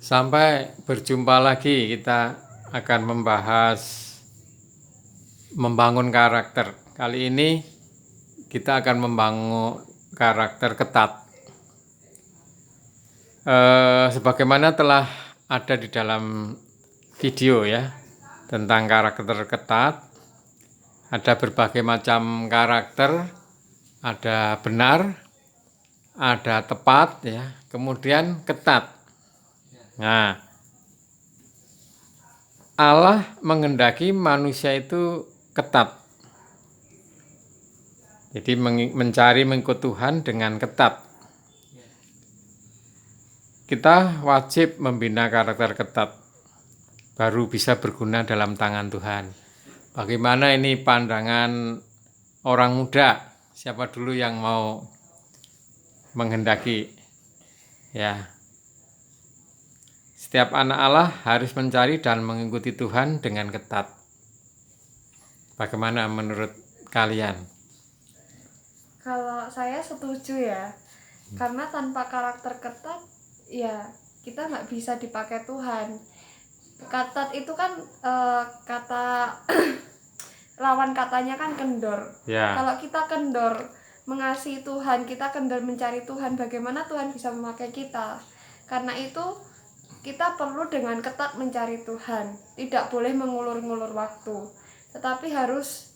Sampai berjumpa lagi, kita akan membahas membangun karakter. Kali ini kita akan membangun karakter ketat. Sebagaimana telah ada di dalam video ya, tentang karakter ketat. Ada berbagai macam karakter, ada benar, ada tepat ya, kemudian ketat. Nah, Allah menghendaki manusia itu ketat. Jadi mencari mengikut Tuhan dengan ketat. Kita wajib membina karakter ketat, baru bisa berguna dalam tangan Tuhan. Bagaimana ini pandangan orang muda? Siapa dulu yang mau menghendaki? Ya, setiap anak Allah harus mencari dan mengikuti Tuhan dengan ketat. Bagaimana menurut kalian? Kalau saya setuju ya, karena tanpa karakter ketat, ya kita nggak bisa dipakai Tuhan. Ketat itu kan kata lawan katanya kan kendor. Ya. Kalau kita kendor mengasihi Tuhan, kita kendor mencari Tuhan, bagaimana Tuhan bisa memakai kita? Karena itu kita perlu dengan ketat mencari Tuhan, tidak boleh mengulur-ngulur waktu, tetapi harus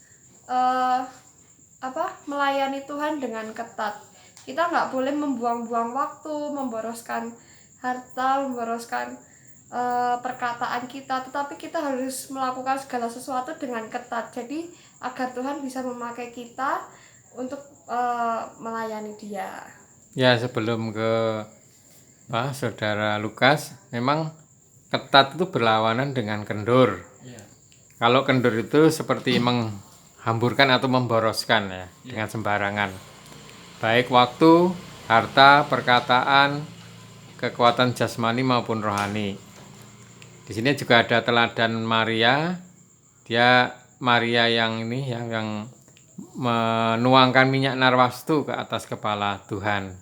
melayani Tuhan dengan ketat. Kita nggak boleh membuang-buang waktu, memboroskan harta, memboroskan perkataan kita, tetapi kita harus melakukan segala sesuatu dengan ketat. Jadi agar Tuhan bisa memakai kita untuk melayani Dia. Ya, sebelum ke Saudara Lukas, memang ketat itu berlawanan dengan kendor. Kalau kendor itu seperti menghamburkan atau memboroskan ya, dengan sembarangan. Baik waktu, harta, perkataan, kekuatan jasmani maupun rohani. Di sini juga ada teladan Maria. Dia Maria yang ini yang menuangkan minyak narwastu ke atas kepala Tuhan.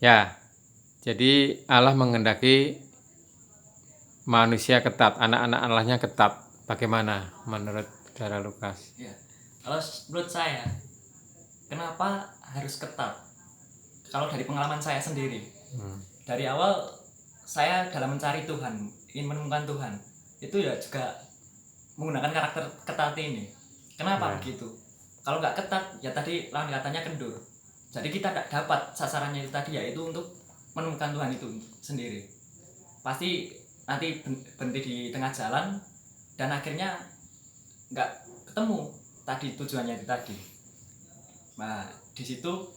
Ya, jadi Allah menghendaki manusia ketat, anak-anak Allahnya ketat. Bagaimana menurut Saudara Lukas? Ya, kalau menurut saya, kenapa harus ketat? Kalau dari pengalaman saya sendiri, dari awal saya dalam mencari Tuhan, ingin menemukan Tuhan, itu ya juga menggunakan karakter ketat ini. Kenapa begitu? Kalau nggak ketat, ya tadi lawan katanya kendur. Jadi kita tak dapat sasarannya itu tadi, yaitu untuk menemukan Tuhan itu sendiri. Pasti nanti berhenti di tengah jalan dan akhirnya nggak ketemu tadi tujuannya itu tadi. Nah, di situ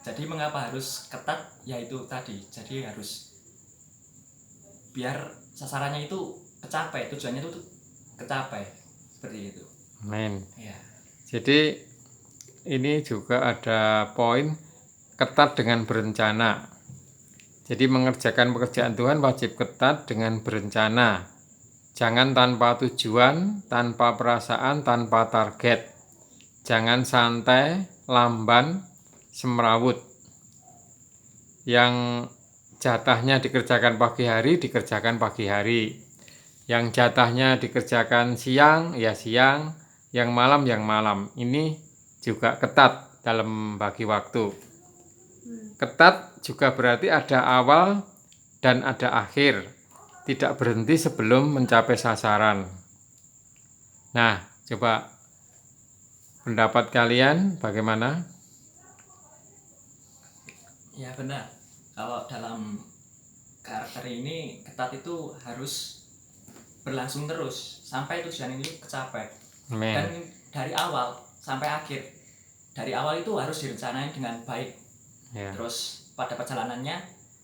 jadi mengapa harus ketat, yaitu tadi. Jadi harus biar sasarannya itu kecapai, tujuannya itu kecapai, seperti itu. Amin. Ya. Jadi ini juga ada poin ketat dengan berencana. Jadi mengerjakan pekerjaan Tuhan wajib ketat dengan berencana. Jangan tanpa tujuan, tanpa perasaan, tanpa target. Jangan santai, lamban, semrawut. Yang jatahnya dikerjakan pagi hari, dikerjakan pagi hari. Yang jatahnya dikerjakan siang, ya siang. Yang malam, yang malam. Ini juga ketat dalam bagi waktu. Ketat juga berarti ada awal dan ada akhir. Tidak berhenti sebelum mencapai sasaran. Nah, coba pendapat kalian bagaimana? Ya benar. Kalau dalam karakter ini ketat itu harus berlangsung terus sampai tujuan ini kecapai. Amen. Dan dari awal sampai akhir, dari awal itu harus direncanain dengan baik. Ya. Terus pada perjalanannya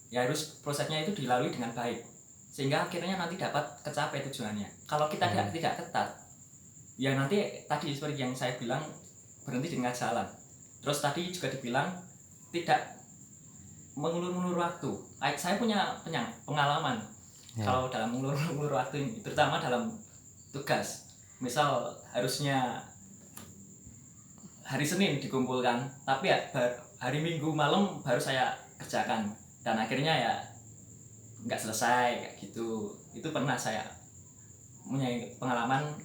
ya harus prosesnya itu dilalui dengan baik, sehingga akhirnya nanti dapat kecapai tujuannya. Kalau kita tidak ketat, ya nanti tadi seperti yang saya bilang, berhenti di tengah jalan. Terus tadi juga dibilang tidak mengulur-ulur waktu. Saya punya pengalaman kalau dalam mengulur-ulur waktu ini, terutama dalam tugas. Misal harusnya hari Senin dikumpulkan, tapi ya hari Minggu malam baru saya kerjakan, dan akhirnya ya nggak selesai kayak gitu. Itu pernah saya punya pengalaman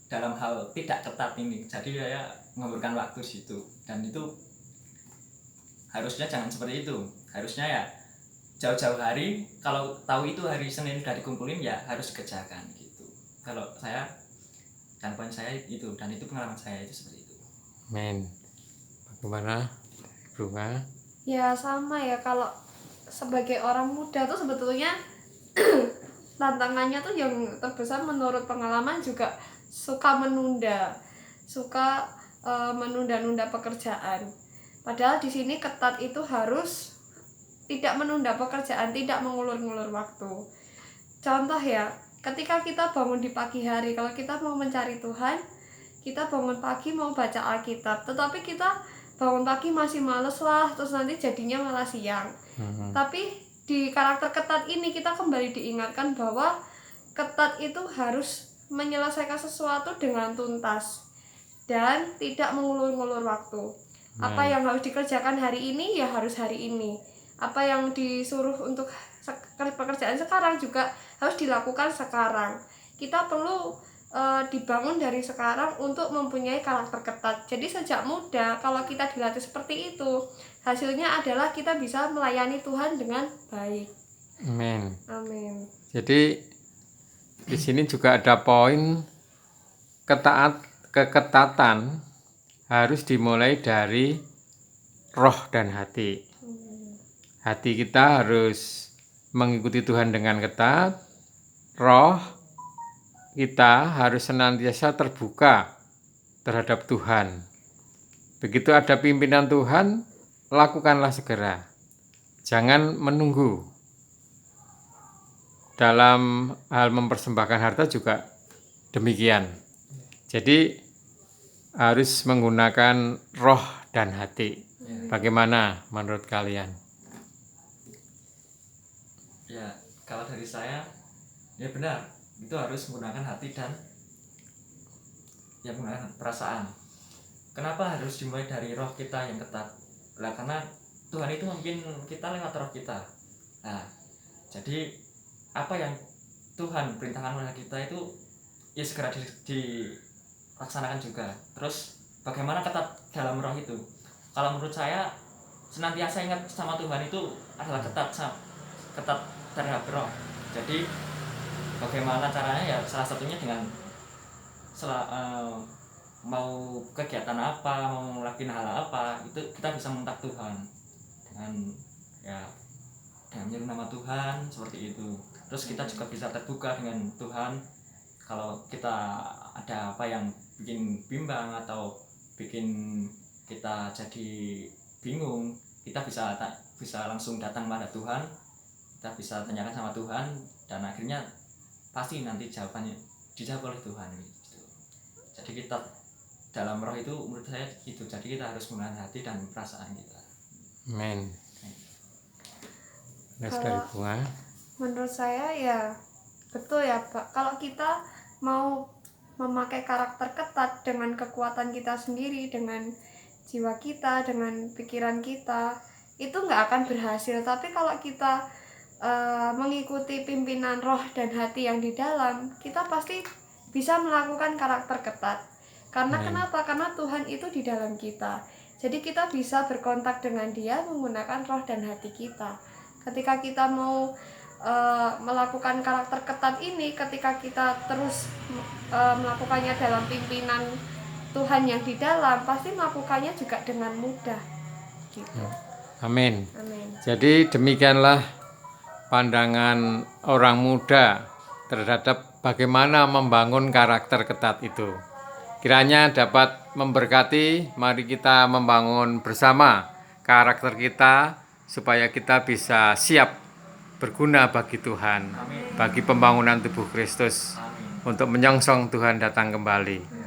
dalam hal tidak ketat ini. Jadi saya mengambilkan waktu di situ, dan itu harusnya jangan seperti itu. Harusnya ya jauh-jauh hari, kalau tahu itu hari Senin udah dikumpulin ya harus dikerjakan gitu. Kalau saya dan poin saya itu, dan itu pengalaman saya itu seperti itu. Amin. Bagaimana Bunga? Ya sama ya, kalau sebagai orang muda tuh sebetulnya tantangannya tuh yang terbesar menurut pengalaman juga suka menunda-nunda pekerjaan. Padahal di sini ketat itu harus tidak menunda pekerjaan, tidak mengulur-ngulur waktu. Contoh ya, ketika kita bangun di pagi hari, kalau kita mau mencari Tuhan, kita bangun pagi mau baca Alkitab, tetapi kita bangun pagi masih males lah, terus nanti jadinya malah siang. Tapi di karakter ketat ini kita kembali diingatkan bahwa ketat itu harus menyelesaikan sesuatu dengan tuntas dan tidak mengulur-ngulur waktu. Apa yang harus dikerjakan hari ini ya harus hari ini. Apa yang disuruh untuk pekerjaan sekarang juga harus dilakukan sekarang. Kita perlu dibangun dari sekarang untuk mempunyai karakter ketat. Jadi sejak muda kalau kita dilatih seperti itu, hasilnya adalah kita bisa melayani Tuhan dengan baik. Amin. Amin. Jadi di sini juga ada poin keketatan harus dimulai dari roh dan hati. Hati kita harus mengikuti Tuhan dengan ketat, roh kita harus senantiasa terbuka terhadap Tuhan. Begitu ada pimpinan Tuhan, lakukanlah segera. Jangan menunggu. Dalam hal mempersembahkan harta juga demikian. Jadi harus menggunakan roh dan hati. Bagaimana menurut kalian? Ya, kalau dari saya ya benar, itu harus menggunakan hati dan ya menggunakan perasaan. Kenapa harus dimulai dari roh kita yang ketat? Lah karena Tuhan itu mungkin kita lewat roh kita. Nah, jadi apa yang Tuhan perintahkan kepada kita itu ya segera dilaksanakan juga. Terus bagaimana ketat dalam roh itu? Kalau menurut saya senantiasa ingat sama Tuhan itu adalah ketat terhadap roh. Jadi bagaimana caranya ya salah satunya dengan mau kegiatan apa, mau ngelakuin hal apa, itu kita bisa mentak Tuhan dengan menyebut nama Tuhan seperti itu. Terus kita juga bisa terbuka dengan Tuhan. Kalau kita ada apa yang bikin bimbang atau bikin kita jadi bingung, kita bisa langsung datang pada Tuhan, kita bisa tanyakan sama Tuhan, dan akhirnya pasti nanti jawabannya dijawab oleh Tuhan gitu. Jadi kita dalam roh itu menurut saya gitu. Jadi kita harus menggunakan hati dan perasaan kita. Amin. Dari Bunga. Menurut saya ya betul ya Pak. Kalau kita mau memakai karakter ketat dengan kekuatan kita sendiri, dengan jiwa kita, dengan pikiran kita, itu nggak akan berhasil. Tapi kalau kita mengikuti pimpinan roh dan hati yang di dalam, kita pasti bisa melakukan karakter ketat. Karena kenapa? Karena Tuhan itu di dalam kita. Jadi kita bisa berkontak dengan Dia menggunakan roh dan hati kita. Ketika kita mau melakukan karakter ketat ini, ketika kita terus melakukannya dalam pimpinan Tuhan yang di dalam, pasti melakukannya juga dengan mudah gitu. Amin. Amin. Jadi demikianlah pandangan orang muda terhadap bagaimana membangun karakter ketat itu. Kiranya dapat memberkati. Mari kita membangun bersama karakter kita supaya kita bisa siap berguna bagi Tuhan, bagi pembangunan tubuh Kristus, untuk menyongsong Tuhan datang kembali.